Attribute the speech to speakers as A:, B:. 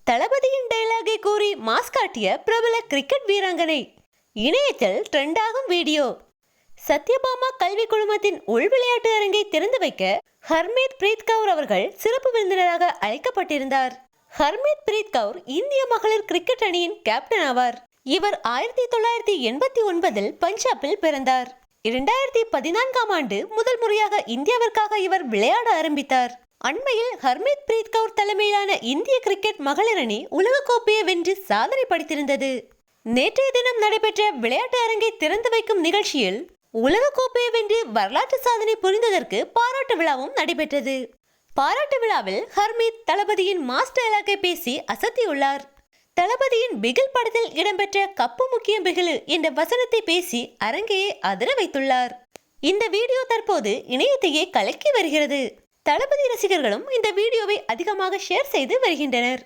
A: தளபதியின் டயலாகை கூறி மாஸ் காட்டிய பிரபல கிரிக்கெட் வீராங்கனை. இணையத்தில் ட்ரெண்டாகும் வீடியோ. சத்யபாமா கல்வி குழுமத்தின் உள் விளையாட்டு அரங்கை திறந்து வைக்க ஹர்மீத் பிரீத் கவுர் அவர்கள் சிறப்பு விருந்தினராக அழைக்கப்பட்டிருந்தார். ஹர்மீத் பிரீத் கவுர் இந்திய மகளிர் கிரிக்கெட் அணியின் கேப்டன் ஆவார். இவர் 1989 பஞ்சாபில் பிறந்தார். 2014ஆம் ஆண்டு முதல் முறையாக இந்தியாவிற்காக இவர் விளையாட ஆரம்பித்தார். அண்மையில் ஹர்மீத் பிரீத் கவுர் தலைமையிலான இந்திய கிரிக்கெட் மகளிர் அணி உலகக்கோப்பையை வென்று சாதனை படைத்திருந்தது. நேற்றைய தினம் நடைபெற்ற விளையாட்டு அரங்கை திறந்து வைக்கும் நிகழ்ச்சியில் உலகக்கோப்பையை வென்று வரலாற்று சாதனை புரிந்ததற்கு பாராட்டு விழாவும் நடைபெற்றது. பாராட்டு விழாவில் ஹர்மீத் தளபதியின் மாஸ் டயலாகை பேசி அசத்தியுள்ளார். தளபதியின் பிகில் படத்தில் இடம்பெற்ற கப்பு முக்கியம் பிகிலு என்ற வசனத்தை பேசி அரங்கையை அதிர வைத்துள்ளார். இந்த வீடியோ தற்போது இணையத்தையே கலக்கி வருகிறது. தளபதி ரசிகர்களும் இந்த வீடியோவை அதிகமாக ஷேர் செய்து வருகின்றனர்.